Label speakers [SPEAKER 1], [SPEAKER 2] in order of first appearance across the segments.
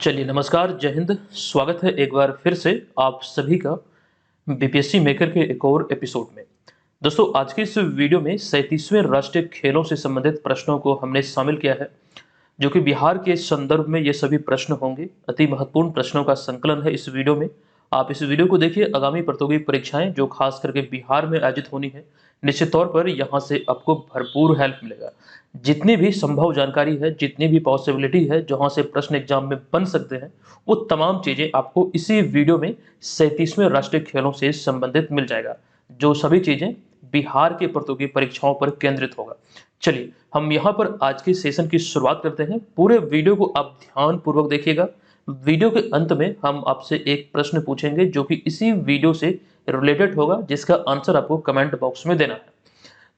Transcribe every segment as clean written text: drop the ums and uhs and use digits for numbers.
[SPEAKER 1] चलिए नमस्कार, जय हिंद। स्वागत है एक बार फिर से आप सभी का बीपीएससी मेकर के एक और एपिसोड में। दोस्तों, आज के इस वीडियो में 37वें राष्ट्रीय खेलों से संबंधित प्रश्नों को हमने शामिल किया है, जो कि बिहार के संदर्भ में ये सभी प्रश्न होंगे। अति महत्वपूर्ण प्रश्नों का संकलन है इस वीडियो में। आप इस वीडियो को देखिए। आगामी प्रतियोगी परीक्षाएं जो खास करके बिहार में आयोजित होनी है, निश्चित तौर पर यहाँ से आपको भरपूर हेल्प मिलेगा। जितनी भी संभव जानकारी है, जितनी भी पॉसिबिलिटी है जहाँ से प्रश्न एग्जाम में बन सकते हैं, वो तमाम चीजें आपको इसी वीडियो में 37वें राष्ट्रीय खेलों से संबंधित मिल जाएगा, जो सभी चीजें बिहार के प्रतियोगी परीक्षाओं पर केंद्रित होगा। चलिए हम यहाँ पर आज के सेशन की शुरुआत करते हैं। पूरे वीडियो को आप ध्यान पूर्वक देखिएगा। वीडियो के अंत में हम आपसे एक प्रश्न पूछेंगे जो कि इसी वीडियो से रिलेटेड होगा, जिसका आंसर आपको कमेंट बॉक्स में देना है।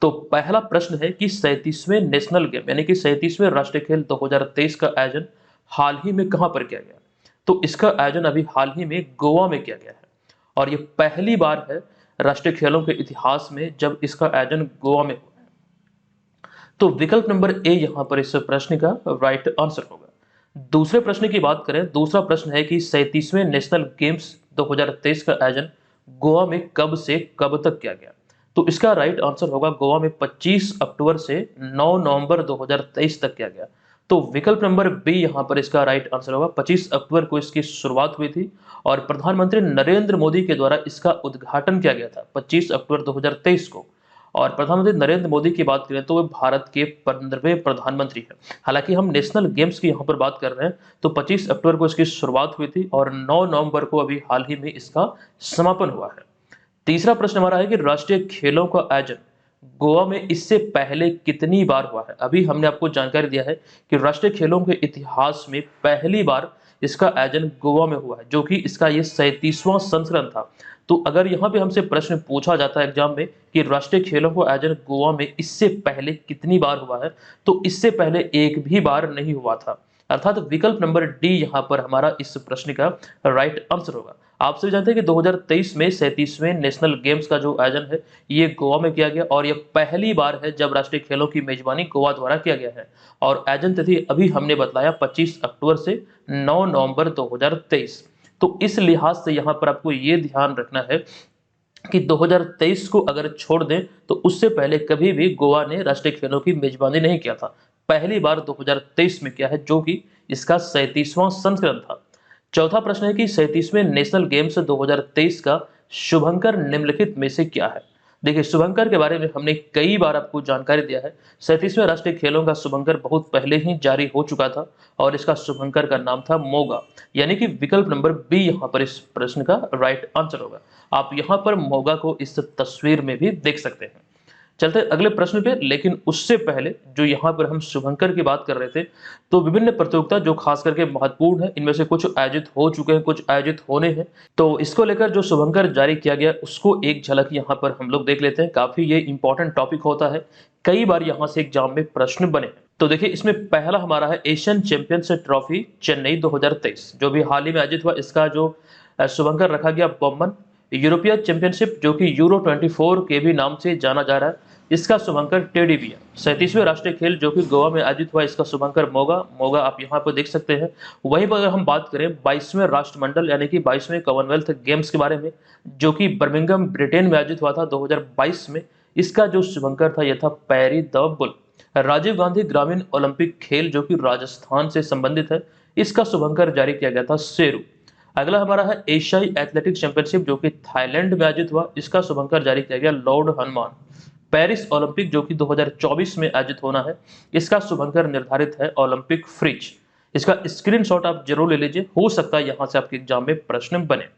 [SPEAKER 1] तो पहला प्रश्न है कि 37वें नेशनल गेम यानी कि 37वें राष्ट्रीय खेल 2023 का आयोजन हाल ही में कहां पर किया गया? तो इसका आयोजन अभी हाल ही में गोवा में किया गया है, और ये पहली बार है राष्ट्रीय खेलों के इतिहास में जब इसका आयोजन गोवा में हुआ है। तो विकल्प नंबर ए यहां पर इस प्रश्न का राइट आंसर होगा। दूसरे प्रश्न की बात करें, दूसरा प्रश्न है कि 37वें नेशनल गेम्स 2023 का आयोजन गोवा में कब से कब तक किया गया? तो इसका राइट आंसर होगा गोवा में 25 अक्टूबर से 9 नवंबर 2023 तक किया गया। तो विकल्प नंबर बी यहां पर इसका राइट आंसर होगा। 25 अक्टूबर को इसकी शुरुआत हुई थी और प्रधानमंत्री नरेंद्र मोदी के द्वारा इसका उद्घाटन किया गया था 25 अक्टूबर 2023 को। और प्रधानमंत्री नरेंद्र मोदी की बात करें तो वे भारत के 15वें प्रधानमंत्री हैं। हालांकि हम नेशनल गेम्स की यहाँ पर बात कर रहे हैं, तो 25 अक्टूबर को इसकी शुरुआत हुई थी और 9 नवंबर को अभी हाल ही में इसका समापन हुआ है। तीसरा प्रश्न हमारा है कि राष्ट्रीय खेलों का आयोजन गोवा में इससे पहले कितनी बार हुआ है? अभी हमने आपको जानकारी दिया है कि राष्ट्रीय खेलों के इतिहास में पहली बार इसका आयोजन गोवा में हुआ है, जो कि इसका ये 37वां संस्करण था। तो अगर यहाँ पे हमसे प्रश्न पूछा जाता है एग्जाम में कि राष्ट्रीय खेलों का आयोजन गोवा में इससे पहले कितनी बार हुआ है, तो इससे पहले एक भी बार नहीं हुआ था। अर्थात विकल्प नंबर डी यहाँ पर हमारा इस प्रश्न का राइट आंसर होगा। आप सभी जानते हैं कि 2023 में 37वें नेशनल गेम्स का जो आयोजन है ये गोवा में किया गया, और ये पहली बार है जब राष्ट्रीय खेलों की मेजबानी गोवा द्वारा किया गया है। और आयोजन तिथि अभी हमने बताया 25 अक्टूबर से 9 नवंबर 2023। तो इस लिहाज से यहाँ पर आपको ये ध्यान रखना है कि 2023 को अगर छोड़ दें तो उससे पहले कभी भी गोवा ने राष्ट्रीय खेलों की मेजबानी नहीं किया था। पहली बार 2023 में किया है, जो कि इसका 37वां संस्करण था। चौथा प्रश्न है कि 37वें नेशनल गेम्स 2023 का शुभंकर निम्नलिखित में से क्या है? देखिए, शुभंकर के बारे में हमने कई बार आपको जानकारी दिया है। 37वें राष्ट्रीय खेलों का शुभंकर बहुत पहले ही जारी हो चुका था और इसका शुभंकर का नाम था मोगा, यानी कि विकल्प नंबर बी यहाँ पर इस प्रश्न का राइट आंसर होगा। आप यहाँ पर मोगा को इस तस्वीर में भी देख सकते हैं। चलते अगले प्रश्न पे, लेकिन उससे पहले जो यहाँ पर हम शुभंकर की बात कर रहे थे, तो विभिन्न प्रतियोगिता जो खास करके महत्वपूर्ण है, इनमें से कुछ आयोजित हो चुके हैं, कुछ आयोजित होने हैं। तो इसको लेकर जो शुभंकर जारी किया गया उसको एक झलक यहाँ पर हम लोग देख लेते हैं। काफी ये इंपॉर्टेंट टॉपिक होता है, कई बार यहाँ से एग्जाम में प्रश्न बने हैं। तो देखिए, इसमें पहला हमारा है एशियन चैंपियंस ट्रॉफी चेन्नई 2023, जो भी हाल ही में आयोजित हुआ। इसका जो शुभंकर रखा गया बॉम्बन। यूरोपीय चैंपियनशिप जो कि यूरो 24 के भी नाम से जाना जा रहा है, इसका शुभंकर टेडी बियर। 37वें राष्ट्रीय खेल जो कि गोवा में आयोजित हुआ, इसका शुभंकर मोगा। मोगा आप यहाँ पर देख सकते हैं। वहीं पर अगर हम बात करें 22वें राष्ट्रमंडल यानी कि 22वें कॉमनवेल्थ गेम्स के बारे में, जो कि बर्मिंघम ब्रिटेन में आयोजित हुआ था 2022 में, इसका जो शुभंकर था यह था पैरी द बुल। राजीव गांधी ग्रामीण ओलंपिक खेल जो कि राजस्थान से संबंधित है, इसका शुभंकर जारी किया गया था शेरू। अगला हमारा है एशियाई एथलेटिक्स चैंपियनशिप जो कि थाईलैंड में आयोजित हुआ, इसका शुभंकर जारी किया गया लॉर्ड हनुमान। पेरिस ओलंपिक जो कि 2024 में आयोजित होना है, इसका शुभंकर निर्धारित है ओलंपिक फ्रिज। इसका स्क्रीनशॉट आप जरूर ले लीजिए, हो सकता है यहां से आपके एग्जाम में प्रश्न बने।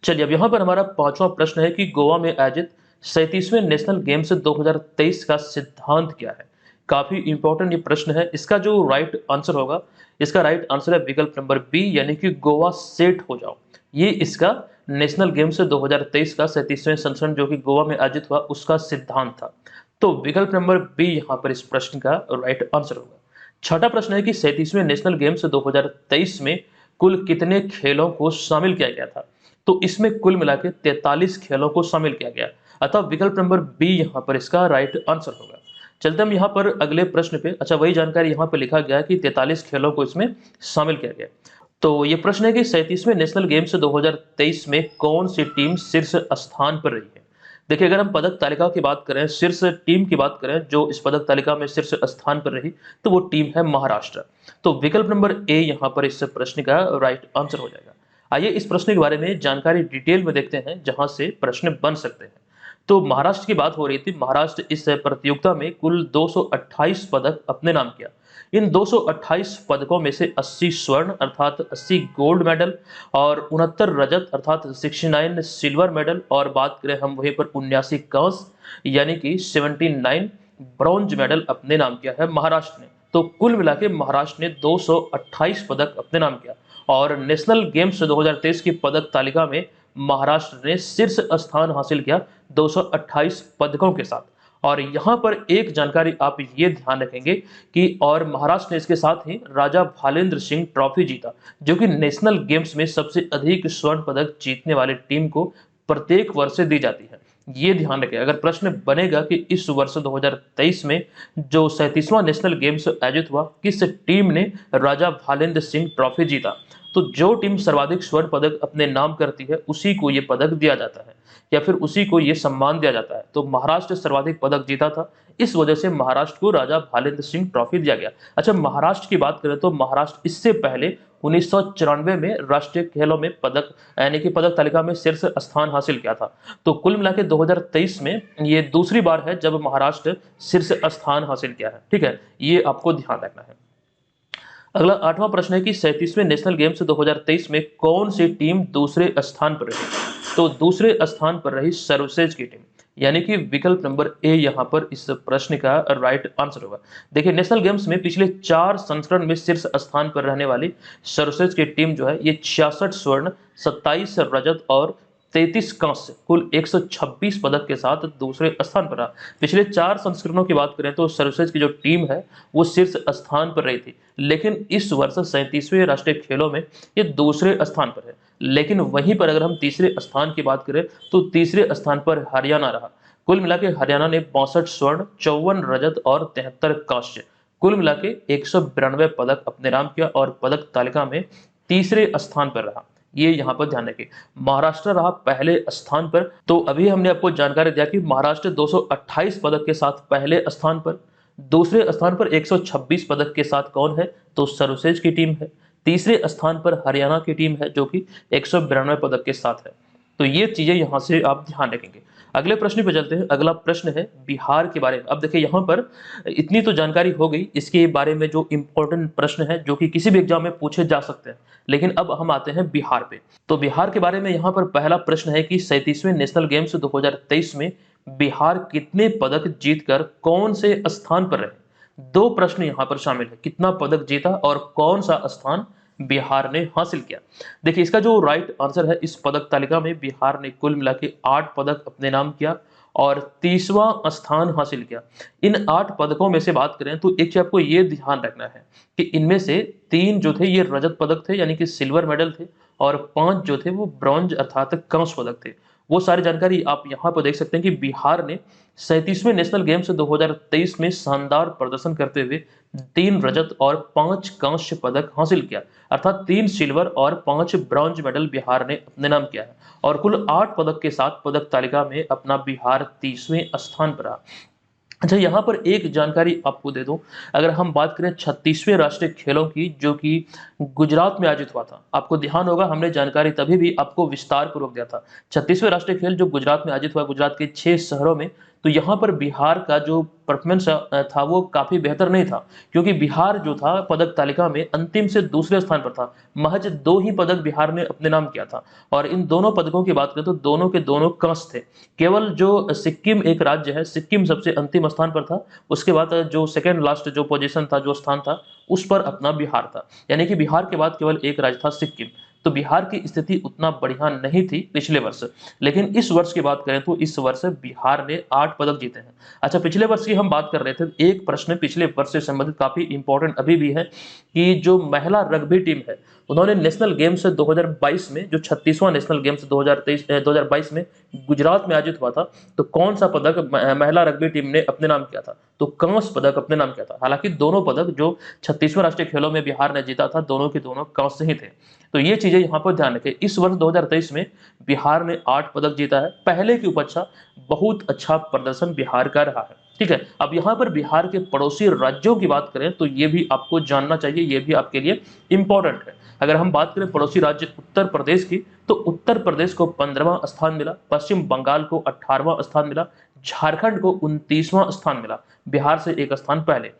[SPEAKER 1] चलिए, अब यहाँ पर हमारा पांचवा प्रश्न है कि गोवा में आयोजित 37वें नेशनल गेम्स 2023 का सिद्धांत क्या है? काफी इंपॉर्टेंट ये प्रश्न है। इसका जो राइट आंसर होगा, इसका राइट आंसर है विकल्प नंबर बी, यानी कि गोवा सेट हो जाओ। ये इसका नेशनल गेम्स 2023 का 37वें संस्करण जो कि गोवा में आयोजित हुआ, उसका सिद्धांत था। तो विकल्प नंबर बी यहाँ पर इस प्रश्न का राइट आंसर होगा। छठा प्रश्न है कि 37वें नेशनल गेम्स 2023 में कुल कितने खेलों को शामिल किया गया था? तो इसमें कुल मिला के 43 खेलों को शामिल किया गया, अतः विकल्प नंबर बी यहाँ पर इसका राइट आंसर होगा। चलते हम यहाँ पर अगले प्रश्न पे। अच्छा, वही जानकारी यहाँ पे लिखा गया है कि 43 खेलों को इसमें शामिल किया गया। तो ये प्रश्न है कि 37वें नेशनल गेम्स 2023 में कौन सी टीम शीर्ष स्थान पर रही है। देखिए, अगर हम पदक तालिका की बात करें, शीर्ष टीम की बात करें जो इस पदक तालिका में शीर्ष स्थान पर रही, तो वो टीम है महाराष्ट्र। तो विकल्प नंबर ए यहाँ पर इस प्रश्न का राइट आंसर हो जाएगा। आइए इस प्रश्न के बारे में जानकारी डिटेल में देखते हैं जहां से प्रश्न बन सकते हैं। तो महाराष्ट्र की बात हो रही थी। महाराष्ट्र इस प्रतियोगिता में कुल 228 पदक अपने नाम किया। इन 228 पदकों में से 80 स्वर्ण अर्थात 80 गोल्ड मेडल और 69 रजत अर्थात 69 सिल्वर मेडल, और बात करें हम वहीं पर 79 कांस्य यानी कि 79 ब्रॉन्ज मेडल अपने नाम किया है महाराष्ट्र ने। तो कुल मिला के महाराष्ट्र ने 228 पदक अपने नाम किया और नेशनल गेम्स 2023 की पदक तालिका में महाराष्ट्र ने शीर्ष स्थान हासिल किया 228 पदकों के साथ। और यहाँ पर एक जानकारी आप ये ध्यान रखेंगे कि और महाराष्ट्र ने इसके साथ ही राजा भालेंद्र सिंह ट्रॉफी जीता, जो कि नेशनल गेम्स में सबसे अधिक स्वर्ण पदक जीतने वाली टीम को प्रत्येक वर्ष से दी जाती है। ये ध्यान रखें। अगर प्रश्न बनेगा कि इस वर्ष 2023 में जो 37वां नेशनल गेम्स आयोजित हुआ, किस टीम ने राजा भालेंद्र सिंह ट्रॉफी जीता, तो जो टीम सर्वाधिक स्वर्ण पदक अपने नाम करती है उसी को ये पदक दिया जाता है या फिर उसी को ये सम्मान दिया जाता है। तो महाराष्ट्र सर्वाधिक पदक जीता था, इस वजह से महाराष्ट्र को राजा भालेंद्र सिंह ट्रॉफी दिया गया। अच्छा, महाराष्ट्र की बात करें तो महाराष्ट्र इससे पहले 1994 में राष्ट्रीय खेलों में पदक यानी कि पदक तालिका में शीर्ष स्थान हासिल किया था। तो कुल मिला के 2023 में ये दूसरी बार है जब महाराष्ट्र शीर्ष स्थान हासिल किया है। ठीक है, ये आपको ध्यान रखना है। अगला 8वां प्रश्न है कि 37वें नेशनल गेम्स 2023 में कौन सी टीम दूसरे स्थान पर रही। तो दूसरे स्थान पर रही सर्वसेज की टीम, यानी कि विकल्प नंबर ए यहाँ पर इस प्रश्न का राइट आंसर होगा। देखिए, नेशनल गेम्स में पिछले 4 संस्करण में शीर्ष स्थान पर रहने वाली सर्वसेज की टीम जो है ये 66 स्वर्ण, 27 रजत और 33 कांस्य कुल 126 पदक के साथ दूसरे स्थान पर रहा। पिछले 4 संस्करणों की बात करें तो सर्वसेज की जो टीम है वो शीर्ष स्थान पर रही थी, लेकिन इस वर्ष 37वें राष्ट्रीय खेलों में ये दूसरे स्थान पर है। लेकिन वहीं पर अगर हम तीसरे स्थान की बात करें तो तीसरे स्थान पर हरियाणा रहा। कुल मिला के हरियाणा ने 62 स्वर्ण, 54 रजत और 73 कांस्य कुल मिला के 192 पदक अपने नाम किया और पदक तालिका में तीसरे स्थान पर रहा। ये यहाँ पर ध्यान रखिए। महाराष्ट्र रहा पहले स्थान पर। तो अभी हमने आपको जानकारी दिया कि महाराष्ट्र 228 पदक के साथ पहले स्थान पर, दूसरे स्थान पर 126 पदक के साथ कौन है, तो सर्वसेज की टीम है। तीसरे स्थान पर हरियाणा की टीम है जो कि 192 पदक के साथ है। तो ये चीजें यहाँ से आप ध्यान रखेंगे। अगले प्रश्न पे चलते हैं। अगला प्रश्न है बिहार के बारे में। अब देखिए, यहाँ पर इतनी तो जानकारी हो गई इसके बारे में जो इंपॉर्टेंट प्रश्न है जो कि किसी भी एग्जाम में पूछे जा सकते हैं, लेकिन अब हम आते हैं बिहार पे। तो बिहार के बारे में यहाँ पर पहला प्रश्न है कि 37वें नेशनल गेम्स 2023 में बिहार कितने पदक जीतकर कौन से स्थान पर रहे। 2 प्रश्न यहाँ पर शामिल है, कितना पदक जीता और कौन सा स्थान बिहार ने हासिल किया। देखिए, इसका जो राइट आंसर है, इस पदक तालिका में बिहार ने कुल मिला के 8 पदक अपने नाम किया और 30वां स्थान हासिल किया। इन 8 पदकों में से बात करें तो एक चीज आपको ये ध्यान रखना है कि इनमें से 3 जो थे ये रजत पदक थे यानी कि सिल्वर मेडल थे, और 5 जो थे वो ब्रॉन्ज अर्थात कांस्य पदक थे। वो सारी जानकारी आप यहाँ पर देख सकते हैं कि बिहार ने 37वें नेशनल गेम्स 2023 में शानदार प्रदर्शन करते हुए 3 रजत और 5 कांस्य पदक हासिल किया, अर्थात 3 सिल्वर और 5 ब्रॉन्ज मेडल बिहार ने अपने नाम किया है और कुल 8 पदक के साथ पदक तालिका में अपना बिहार 30वें स्थान पर रहा। अच्छा, यहाँ पर एक जानकारी आपको दे दूं। अगर हम बात करें 36वें राष्ट्रीय खेलों की जो कि गुजरात में आयोजित हुआ था, आपको ध्यान होगा हमने जानकारी तभी भी आपको विस्तार पूर्वक दिया था। 36वें राष्ट्रीय खेल जो गुजरात में आयोजित हुआ, गुजरात के 6 शहरों में, तो यहाँ पर बिहार का जो परफॉर्मेंस था वो काफी बेहतर नहीं था, क्योंकि बिहार जो था पदक तालिका में अंतिम से दूसरे स्थान पर था। महज 2 ही पदक बिहार ने अपने नाम किया था और इन दोनों पदकों की बात करें तो दोनों के दोनों कांस्य थे। केवल जो सिक्किम एक राज्य है, सिक्किम सबसे अंतिम स्थान पर था, उसके बाद जो सेकेंड लास्ट जो पोजीशन था, जो स्थान था, उस पर अपना बिहार था। यानी कि बिहार के बाद केवल एक राज्य था सिक्किम, तो बिहार की स्थिति उतना बढ़िया नहीं थी पिछले वर्ष। लेकिन इस वर्ष की बात करें तो इस वर्ष बिहार ने 8 पदक जीते हैं। अच्छा, पिछले वर्ष की हम बात कर रहे थे, एक प्रश्न पिछले वर्ष से संबंधित काफी इंपॉर्टेंट अभी भी है कि जो महिला रग्बी टीम है, उन्होंने नेशनल गेम्स 2022 में, जो 36वां नेशनल गेम्स 2022 में गुजरात में आयोजित हुआ था, तो कौन सा पदक महिला रग्बी टीम ने अपने नाम किया था? तो कांस्य पदक अपने नाम किया था। हालांकि दोनों पदक जो 36वें राष्ट्रीय खेलों में बिहार ने जीता था, दोनों के दोनों कांस्य ही थे। तो ये चीजें यहाँ पर ध्यान रखें। इस वर्ष 2023 में बिहार ने 8 पदक जीता है, पहले की अपेक्षा बहुत अच्छा प्रदर्शन बिहार का रहा है। ठीक है, अब यहाँ पर बिहार के पड़ोसी राज्यों की बात करें तो ये भी आपको जानना चाहिए, ये भी आपके लिए इंपॉर्टेंट है। अगर हम बात करें पड़ोसी राज्य उत्तर प्रदेश की, तो उत्तर प्रदेश को 15वां स्थान मिला, पश्चिम बंगाल को 18वां स्थान मिला, झारखंड को 29वां स्थान मिला, बिहार से एक स्थान पहले।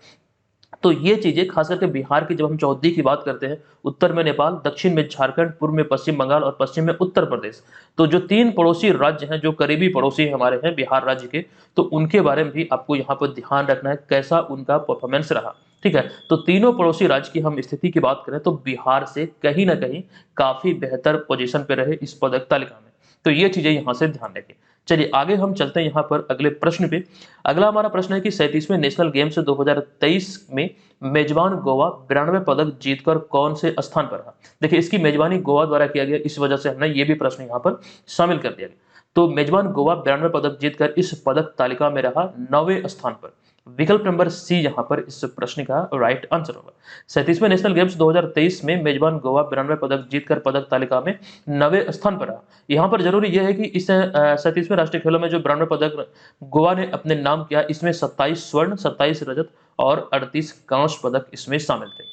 [SPEAKER 1] तो ये चीजें खास करके बिहार की, जब हम चौथी की बात करते हैं, उत्तर में नेपाल, दक्षिण में झारखंड, पूर्व में पश्चिम बंगाल और पश्चिम में उत्तर प्रदेश, तो जो 3 पड़ोसी राज्य हैं, जो करीबी पड़ोसी हमारे हैं बिहार राज्य के, तो उनके बारे में भी आपको यहाँ पर ध्यान रखना है, कैसा उनका परफॉर्मेंस रहा। ठीक है, तो तीनों पड़ोसी राज्य की हम स्थिति की बात करें तो बिहार से कहीं ना कहीं काफी बेहतर पोजीशन पे रहे इस पदक तालिका में। तो ये चीजें यहाँ से ध्यान रखें। चलिए आगे हम चलते हैं यहाँ पर अगले प्रश्न पे। अगला हमारा प्रश्न है कि 37वें नेशनल गेम्स 2023 में मेजबान गोवा 92 पदक जीतकर कौन से स्थान पर रहा? देखिए, इसकी मेजबानी गोवा द्वारा किया गया, इस वजह से हमने ये भी प्रश्न यहाँ पर शामिल कर दिया गया। तो मेजबान गोवा 92 पदक जीतकर इस पदक तालिका में रहा 9वें स्थान पर। विकल्प नंबर सी यहाँ पर इस प्रश्न का राइट आंसर होगा। 37वें नेशनल गेम्स 2023 में मेजबान गोवा 92 पदक जीतकर पदक तालिका में 9वें स्थान पर रहा। यहाँ पर जरूरी यह है कि इस 37वें राष्ट्रीय खेलों में जो 92 पदक गोवा ने अपने नाम किया, इसमें 27 स्वर्ण, 27 रजत और 38 कांस्य पदक इसमें शामिल थे।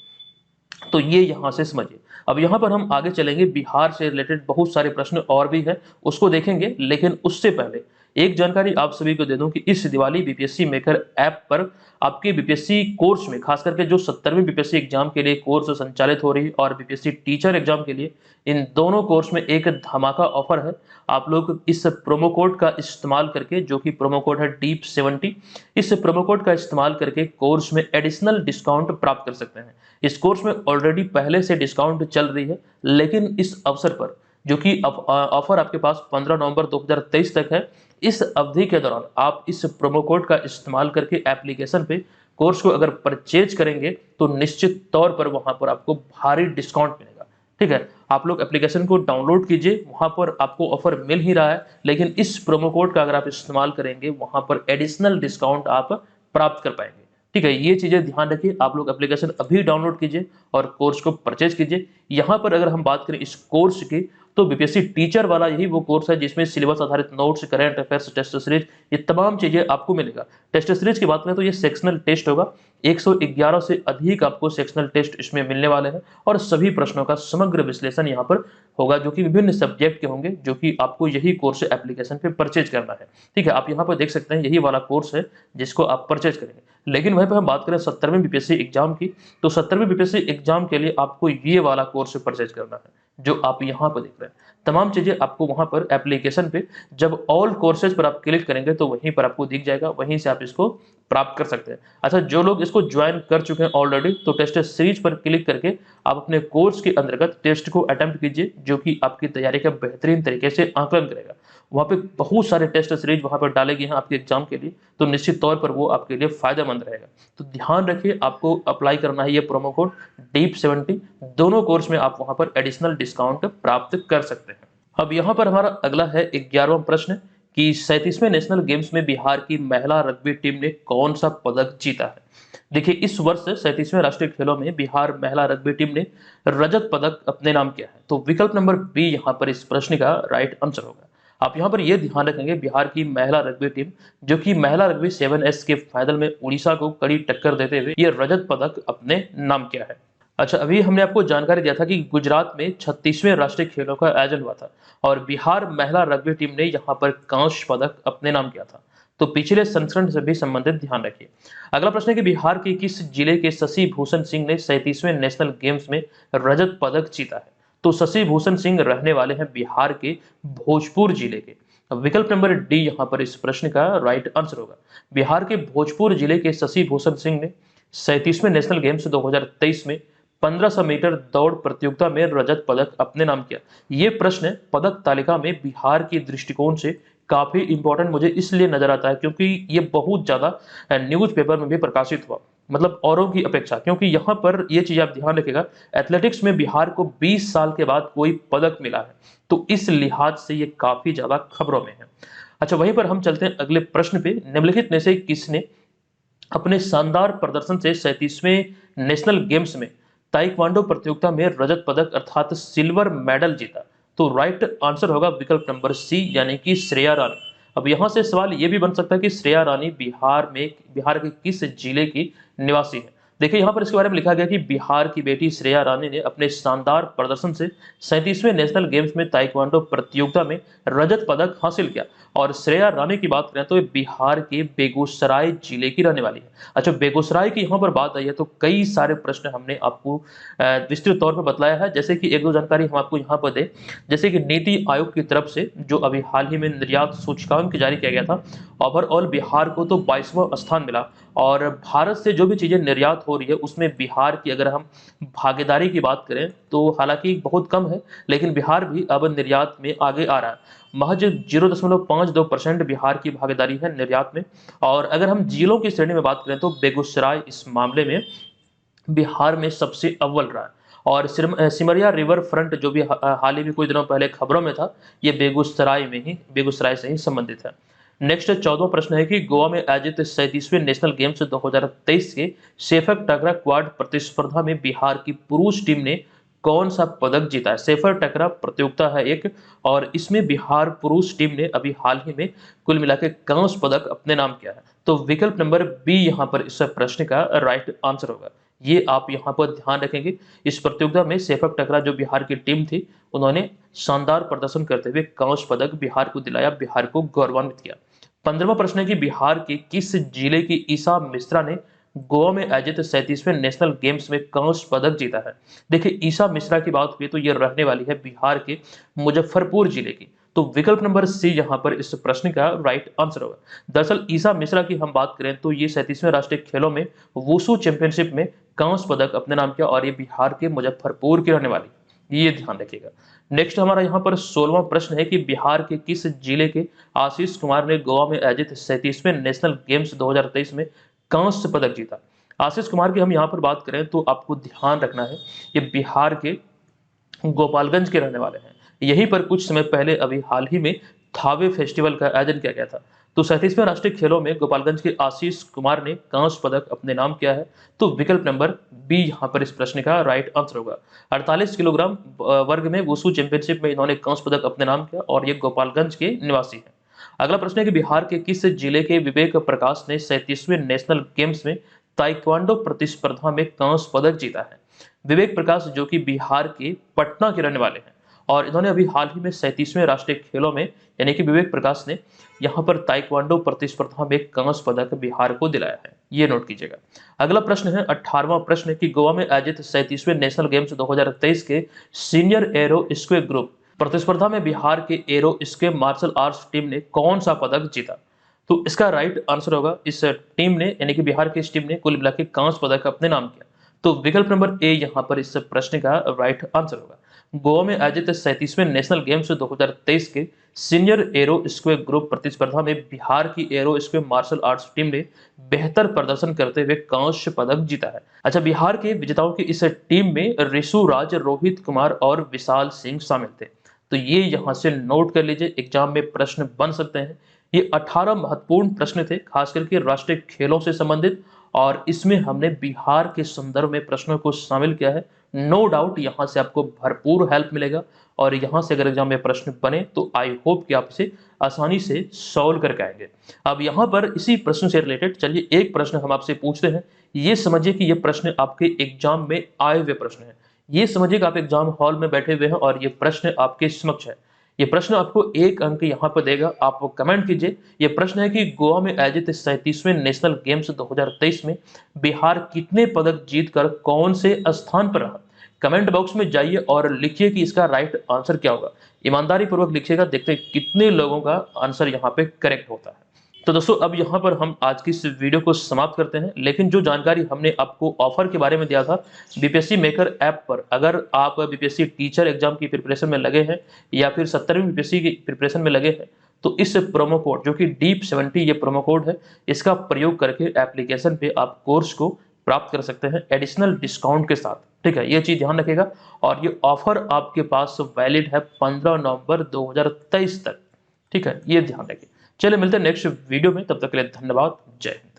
[SPEAKER 1] तो ये यहाँ से समझिए। अब यहाँ पर हम आगे चलेंगे, बिहार से रिलेटेड बहुत सारे प्रश्न और भी है, उसको देखेंगे। लेकिन उससे पहले एक जानकारी आप सभी को दे दूं कि इस दिवाली बीपीएससी मेकर ऐप पर आपके बीपीएससी कोर्स में, खास करके जो 70वीं बीपीएससी एग्जाम के लिए कोर्स संचालित हो रही है और बीपीएससी टीचर एग्जाम के लिए, इन दोनों कोर्स में एक धमाका ऑफर है। आप लोग इस प्रोमो कोड का इस्तेमाल करके, जो कि प्रोमो कोड है DEEP70, इस प्रोमो कोड का इस्तेमाल करके कोर्स में एडिशनल डिस्काउंट प्राप्त कर सकते हैं। इस कोर्स में ऑलरेडी पहले से डिस्काउंट चल रही है, लेकिन इस अवसर पर, जो कि ऑफर आपके पास 15 नवंबर 2023 तक है, इस अवधि के दौरान आप इस प्रोमो कोड का इस्तेमाल करके एप्लीकेशन पे कोर्स को अगर परचेज करेंगे तो निश्चित तौर पर वहां पर आपको भारी डिस्काउंट मिलेगा। ठीक है, आप लोग एप्लीकेशन को डाउनलोड कीजिए, वहां पर आपको ऑफर मिल ही रहा है, लेकिन इस प्रोमो कोड का अगर आप इस्तेमाल करेंगे वहां पर एडिशनल डिस्काउंट आप प्राप्त कर पाएंगे। ठीक है, ये चीजें ध्यान रखिए। आप लोग एप्लीकेशन अभी डाउनलोड कीजिए और कोर्स को परचेज कीजिए। यहाँ पर अगर हम बात करें इस कोर्स की, तो बीपीएससी टीचर वाला यही वो कोर्स है जिसमें सिलेबस आधारित notes, current affairs, test series, ये तमाम चीजें आपको मिलेगा। टेस्ट सीरीज की बात करें तो ये सेक्शनल टेस्ट होगा, 111 से अधिक आपको सेक्शनल टेस्ट इसमें मिलने वाले हैं और सभी प्रश्नों का समग्र विश्लेषण यहाँ पर होगा, जो कि विभिन्न सब्जेक्ट के होंगे, जो कि आपको यही कोर्स एप्लीकेशन पे परचेज करना है। ठीक है, आप यहाँ पर देख सकते हैं यही वाला कोर्स है जिसको आप परचेज करेंगे। लेकिन वहीं पर हम बात करें 70वीं बीपीएससी एग्जाम की, तो 70वीं बीपीएससी एग्जाम के लिए आपको ये वाला कोर्स परचेज करना है जो आप यहाँ पर देख रहे हैं। तमाम चीजें आपको वहां पर एप्लीकेशन पे, जब ऑल कोर्सेज पर आप क्लिक करेंगे तो वहीं पर आपको दिख जाएगा, वहीं से आप इसको प्राप्त कर सकते हैं। अच्छा, जो लोग इसको ज्वाइन कर चुके हैं ऑलरेडी, तो टेस्ट सीरीज पर क्लिक करके आप अपने कोर्स के अंतर्गत टेस्ट को अटेम्प्ट कीजिए, जो कि आपकी तैयारी का बेहतरीन तरीके से आकलन करेगा। वहाँ पे बहुत सारे टेस्ट सीरीज वहाँ पर डाले गए हैं आपके एग्जाम के लिए, तो निश्चित तौर पर वो आपके लिए फायदेमंद रहेगा। तो ध्यान रखिए, आपको अप्लाई करना है ये प्रोमो कोड DEEP70, दोनों कोर्स में आप वहाँ पर एडिशनल डिस्काउंट प्राप्त कर सकते हैं। अब यहाँ पर हमारा अगला है 11वां प्रश्न कि 37वें नेशनल गेम्स में बिहार की महिला रग्बी टीम ने कौन सा पदक जीता है? देखिए, इस वर्ष 37वें राष्ट्रीय खेलों में बिहार महिला रग्बी टीम ने रजत पदक अपने नाम किया है। तो विकल्प नंबर बी यहाँ पर इस प्रश्न का राइट आंसर होगा। आप यहाँ पर यह ध्यान रखेंगे, बिहार की महिला रग्बी टीम, जो कि महिला रग्बी 7S के फाइनल में उड़ीसा को कड़ी टक्कर देते हुए ये रजत पदक अपने नाम किया है। अच्छा, अभी हमने आपको जानकारी दिया था कि गुजरात में 36वें राष्ट्रीय खेलों का आयोजन हुआ था और बिहार महिला रग्बी टीम ने यहाँ पर कांस्य पदक अपने नाम किया था। तो पिछले संस्करण से भी संबंधित ध्यान रखिए। अगला प्रश्न है कि बिहार के किस जिले के शशि भूषण सिंह ने 37वें नेशनल गेम्स में रजत पदक जीता है? तो शशि भूषण सिंह रहने वाले हैं बिहार के भोजपुर जिले के। विकल्प नंबर डी यहाँ पर इस प्रश्न का राइट आंसर होगा। बिहार के भोजपुर जिले के शशि भूषण सिंह ने 37वें नेशनल गेम्स 2023 में 1500 मीटर दौड़ प्रतियोगिता में रजत पदक अपने नाम किया। ये प्रश्न पदक तालिका में बिहार के दृष्टिकोण से काफी इंपॉर्टेंट मुझे इसलिए नजर आता है क्योंकि ये बहुत ज्यादा न्यूज़पेपर में भी प्रकाशित हुआ, मतलब औरों की अपेक्षा, क्योंकि यहाँ पर ये चीज आप ध्यान रखिएगा, एथलेटिक्स में बिहार को 20 साल के बाद कोई पदक मिला है, तो इस लिहाज से ये काफी ज्यादा खबरों में है। अच्छा, वहीं पर हम चलते हैं अगले प्रश्न पे। निम्नलिखित में से किसने अपने शानदार प्रदर्शन से 37वें नेशनल गेम्स में ताइक्वांडो प्रतियोगिता में रजत पदक अर्थात सिल्वर मेडल जीता? तो राइट आंसर होगा विकल्प नंबर सी, यानी कि श्रेया रानी। अब यहाँ से सवाल ये भी बन सकता है कि श्रेया रानी बिहार के किस जिले की निवासी है? देखिए यहाँ पर इसके बारे में लिखा गया कि बिहार की बेटी श्रेया रानी ने अपने शानदार प्रदर्शन से 37वें नेशनल गेम्स में ताइक्वांडो प्रतियोगिता में रजत पदक हासिल किया। और श्रेया रानी की बात करें तो ये बिहार के बेगूसराय जिले की रहने वाली है। अच्छा, बेगूसराय की यहाँ पर बात आई है तो कई सारे प्रश्न हमने आपको विस्तृत तौर पर बतलाया है। जैसे कि एक दो जानकारी हम आपको यहाँ पर दें, जैसे कि नीति आयोग की तरफ से जो अभी हाल ही में निर्यात सूचकांक जारी किया गया था, ओवरऑल बिहार को तो 22वां स्थान मिला। और भारत से जो भी चीजें निर्यात हो रही है उसमें बिहार की अगर हम भागीदारी की बात करें तो हालांकि बहुत कम है, लेकिन बिहार भी अब निर्यात में आगे आ रहा है। महज 0.52% बिहार की भागीदारी है निर्यात में। और अगर हम जिलों की श्रेणी में बात करें तो बेगूसराय इस मामले में बिहार में सबसे अव्वल रहा है। और सिमरिया रिवर फ्रंट जो भी हाल ही में कुछ दिनों पहले खबरों में था, ये बेगूसराय से ही संबंधित है। नेक्स्ट 14वां प्रश्न है कि गोवा में आयोजित 37वें नेशनल गेम्स 2023 के सेफक टकरा क्वाड प्रतिस्पर्धा में बिहार की पुरुष टीम ने कौन सा पदक जीता है? सेफर टकरा प्रतियोगिता है एक, और इसमें बिहार पुरुष टीम ने अभी हाल ही में कुल मिला के कांस्य पदक अपने नाम किया है। तो विकल्प नंबर बी यहाँ पर इस प्रश्न का राइट आंसर होगा। ये आप यहाँ पर ध्यान रखेंगे। इस प्रतियोगिता में सेफक टकरा जो बिहार की टीम थी, उन्होंने शानदार प्रदर्शन करते हुए कांस्य पदक बिहार को दिलाया, बिहार को गौरवान्वित किया। 15वां प्रश्न है कि बिहार के किस जिले की ईसा मिश्रा ने गोवा में आयोजित 37वें नेशनल गेम्स में कांस्य पदक जीता है? देखिए, ईसा मिश्रा की बात हुई तो ये रहने वाली है बिहार के मुजफ्फरपुर जिले की। तो विकल्प नंबर सी यहाँ पर इस प्रश्न का राइट आंसर होगा। दरअसल ईसा मिश्रा की हम बात करें तो ये 37वें राष्ट्रीय खेलों में वुशु चैंपियनशिप में कांस्य पदक अपने नाम किया, और ये बिहार के मुजफ्फरपुर की रहने वाली, ये ध्यान रखिएगा। नेक्स्ट हमारा यहाँ पर 16वां प्रश्न है कि बिहार के किस जिले के आशीष कुमार ने गोवा में आयोजित 37वें नेशनल गेम्स 2023 में कांस्य पदक जीता? आशीष कुमार की हम यहाँ पर बात करें तो आपको ध्यान रखना है, ये बिहार के गोपालगंज के रहने वाले हैं। यहीं पर कुछ समय पहले अभी हाल ही में थावे फेस्टिवल का आयोजन किया गया था। तो 37वें राष्ट्रीय खेलों में गोपालगंज के आशीष कुमार ने कांस्य पदक अपने नाम किया है। तो विकल्प नंबर बी यहाँ पर इस प्रश्न का राइट आंसर होगा। 48 किलोग्राम वर्ग में वुशु चैंपियनशिप में इन्होंने कांस्य पदक अपने नाम किया, और ये गोपालगंज के निवासी हैं। अगला प्रश्न है कि बिहार के किस जिले के विवेक प्रकाश ने 37वें नेशनल गेम्स में ताइक्वांडो प्रतिस्पर्धा में कांस्य पदक जीता है? विवेक प्रकाश जो कि बिहार के पटना के रहने वाले हैं, और इन्होंने अभी हाल ही में 37वें राष्ट्रीय खेलों में, यानी कि विवेक प्रकाश ने यहाँ पर ताइक्वांडो प्रतिस्पर्धा में कांस्य पदक बिहार को दिलाया है, ये नोट कीजिएगा। अगला प्रश्न है 18वां प्रश्न कि गोवा में आयोजित 37वें नेशनल गेम्स 2023 के सीनियर एरो स्क्वे ग्रुप प्रतिस्पर्धा में बिहार के एरो स्क्वे मार्शल आर्ट्स टीम ने कौन सा पदक जीता? तो इसका राइट आंसर होगा, इस टीम ने, यानी कि बिहार की इस टीम ने कुल मिला के कांस्य पदक अपने नाम किया। तो विकल्प नंबर ए यहाँ पर इस प्रश्न का राइट आंसर होगा। गोवा में आयोजित 37वें नेशनल गेम्स 2023 के सीनियर एरो स्क्वे ग्रुप प्रतिस्पर्धा में बिहार की एरो स्क्वे मार्शल आर्ट्स टीम ने बेहतर प्रदर्शन करते हुए कांस्य पदक जीता है। अच्छा, बिहार के विजेताओं की इस टीम में ऋषु राज, रोहित कुमार और विशाल सिंह शामिल थे। तो ये यहाँ से नोट कर लीजिए, एग्जाम में प्रश्न बन सकते हैं। ये 18 महत्वपूर्ण प्रश्न थे, खास करके राष्ट्रीय खेलों से संबंधित, और इसमें हमने बिहार के संदर्भ में प्रश्नों को शामिल किया है। नो डाउट यहाँ से आपको भरपूर हेल्प मिलेगा, और यहाँ से अगर एग्जाम में प्रश्न बने तो आई होप कि आप इसे आसानी से सॉल्व करके आएंगे। अब यहाँ पर इसी प्रश्न से रिलेटेड चलिए एक प्रश्न हम आपसे पूछते हैं। ये समझिए कि ये प्रश्न आपके एग्जाम में आए हुए प्रश्न है। ये समझिए कि आप एग्जाम हॉल में बैठे हुए हैं और ये प्रश्न आपके समक्ष है। ये प्रश्न आपको 1 अंक यहाँ पर देगा, आप कमेंट कीजिए। ये प्रश्न है कि गोवा में आयोजित 37वें नेशनल गेम्स 2023 में बिहार कितने पदक जीतकर कौन से स्थान पर रहा? कमेंट बॉक्स में जाइए और लिखिए कि इसका राइट आंसर क्या होगा। ईमानदारी पूर्वक लिखिएगा, देखते हैं कितने लोगों का आंसर यहाँ पे करेक्ट होता है। तो दोस्तों अब यहाँ पर हम आज की इस वीडियो को समाप्त करते हैं, लेकिन जो जानकारी हमने आपको ऑफर के बारे में दिया था बीपीएससी मेकर ऐप पर, अगर आप बीपीएससी टीचर एग्जाम की प्रिपरेशन में लगे हैं या फिर 70वीं बीपीएससी की प्रिपरेशन में लगे हैं, तो इस प्रोमो कोड जो कि डीप70 ये प्रोमो कोड है, इसका प्रयोग करके एप्लीकेशन पे आप कोर्स को प्राप्त कर सकते हैं एडिशनल डिस्काउंट के साथ। ठीक है, ये चीज ध्यान रखिएगा। और ये ऑफर आपके पास वैलिड है 15 नवंबर 2023 तक। ठीक है, ये ध्यान रखिए। चलिए मिलते हैं नेक्स्ट वीडियो में, तब तक के लिए धन्यवाद। जय हिंद।